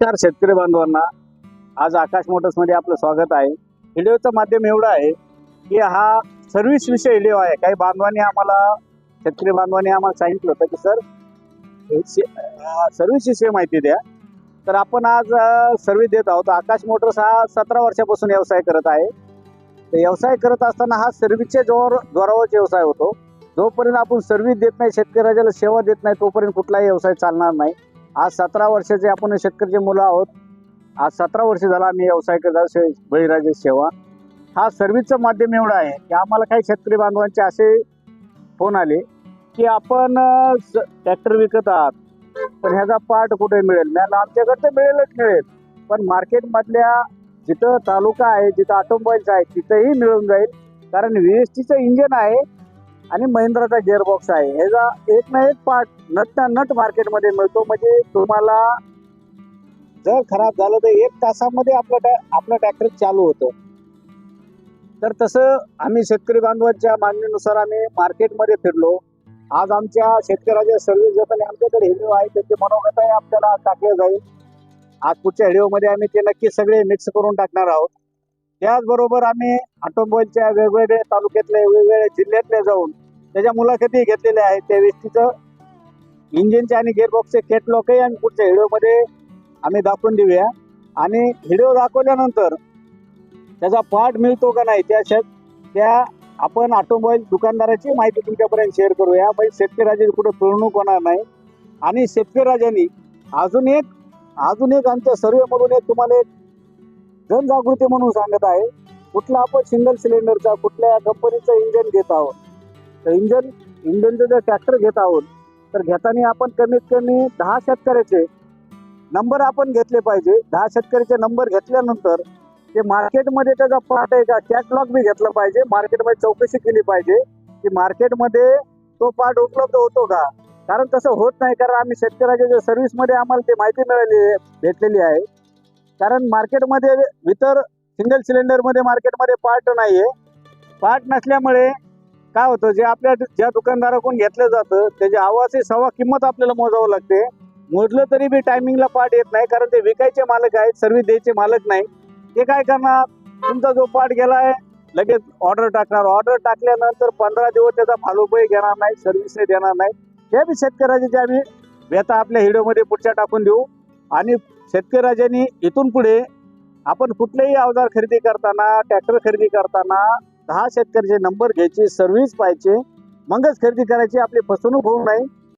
नमस्कार शेतकरी बांधवांना, आज आकाश मोटर्स मध्ये आपलं स्वागत आहे। व्हिडिओचं माध्यम एवढं आहे की हा सर्व्हिस विषय व्हिडिओ आहे। काही बांधवांनी आम्हाला शेतकरी बांधवांनी आम्हाला सांगितलं होतं की सर सर्व्हिस विषयी माहिती द्या। तर आपण आज सर्व्हिस देत आहोत। आकाश मोटर्स हा 17 वर्षापासून व्यवसाय करत आहे। तर व्यवसाय करत असताना हा सर्व्हिसच्या जोरावर व्यवसाय होतो। जोपर्यंत आपण सर्व्हिस देत नाही, शेतकऱ्याला सेवा देत नाही, तोपर्यंत कुठलाही व्यवसाय चालणार नाही। आज 17 वर्षाचे आपण शेतकऱ्याचे मुलं आहोत। आज 17 वर्ष झाला आम्ही व्यवसाय करत बळीराजा सेवा। हा सर्व्हिसचं माध्यम एवढं आहे की आम्हाला काही शेतकरी बांधवांचे असे फोन आले की आपण ट्रॅक्टर विकत आहात, पण ह्याचा पार्ट कुठे मिळेल? मॅम आमच्याकडे तर मिळेल, पण मार्केटमधल्या जिथं तालुका आहे, जिथं ऑटोमोबाईल्स आहे, तिथंही मिळून जाईल। कारण VSTचं इंजन आहे आणि महिंद्राचा गिअरबॉक्स आहे। ह्याचा एक ना एक पार्ट नट मार्केटमध्ये मिळतो। म्हणजे तुम्हाला जर खराब झालं तर 1 तासामध्ये आपलं ट्रॅक्टर चालू होतं। तर तसं आम्ही शेतकरी बांधवांच्या मागणीनुसार आम्ही मार्केटमध्ये फिरलो। आज आमच्या शेतकऱ्याच्या सर्व्हिस देताना आमच्याकडे व्हिडिओ आहे, त्याचे मनोगतही आपल्याला टाकले जाईल। आज पुढच्या व्हिडिओमध्ये आम्ही ते नक्की सगळे मिक्स करून टाकणार आहोत। त्याचबरोबर आम्ही ऑटोमोबाईलच्या वेगवेगळ्या तालुक्यातले वेगवेगळ्या जिल्ह्यातले जाऊन त्याच्या मुलाखती घेतलेल्या आहेत। त्या व्यक्तीचं इंजिनचे आणि गिअरबॉक्सचे कॅटलॉगही आम्ही पुढच्या व्हिडिओमध्ये आम्ही दाखवून देऊया। आणि व्हिडिओ दाखवल्यानंतर त्याचा पार्ट मिळतो का नाही त्या आपण ऑटोमोबाईल दुकानदाराची माहिती तुमच्यापर्यंत शेअर करूया। म्हणजे शेतकऱ्याची कुठं पिळवणूक होणार नाही। आणि शेतकरी राजांनी अजून एक आमच्या सर्वेमधून एक तुम्हाला एक जनजागृती म्हणून सांगत आहे। कुठला आपण सिंगल सिलेंडरचा कुठल्या कंपनीचं इंजन घेत आहोत, तर इंजनचं जर ट्रॅक्टर घेत आहोत तर घेताना आपण कमीत कमी 10 शेतकऱ्याचे नंबर आपण घेतले पाहिजे। 10 शेतकऱ्याचे नंबर घेतल्यानंतर ते मार्केटमध्ये त्याचा पार्ट आहे का कॅटलॉग बी घेतलं पाहिजे। मार्केटमध्ये चौकशी केली पाहिजे की मार्केटमध्ये तो पार्ट उपलब्ध होतो का। कारण तसं होत नाही, कारण आम्ही शेतकऱ्याच्या सर्व्हिसमध्ये आम्हाला ते माहिती भेटलेली आहे। कारण मार्केटमध्ये इतर सिंगल सिलेंडरमध्ये मार्केटमध्ये पार्ट नाहीये। पार्ट नसल्यामुळे काय होतं, ज्या दुकानदाराकडून घेतलं जातं त्याची आवाजची सवा किंमत आपल्याला मोजावं लागते। मोजलं तरी बी टायमिंगला पार्ट येत नाही, कारण ते विकायचे मालक आहेत, सर्व्हिस द्यायचे मालक नाही। ते काय करणार, तुमचा जो पार्ट गेलाय लगेच ऑर्डर टाकणार। ऑर्डर टाकल्यानंतर 15 दिवस त्याचा फॉलोअपही घेणार नाही, सर्व्हिसही देणार नाही। हे बी शेतकऱ्याचे जे आम्ही व्यथा आपल्या व्हिडिओमध्ये पुढच्या टाकून देऊ। आणि शेतकरी राजांनी इथून पुढे आपण कुठलेही अवजार खरेदी करताना, ट्रॅक्टर खरेदी करताना 10 शेतकऱ्याचे नंबर घ्यायचे, सर्व्हिस पाहिजे, मगच खरेदी करायची। आपली फसवणूक होऊ नये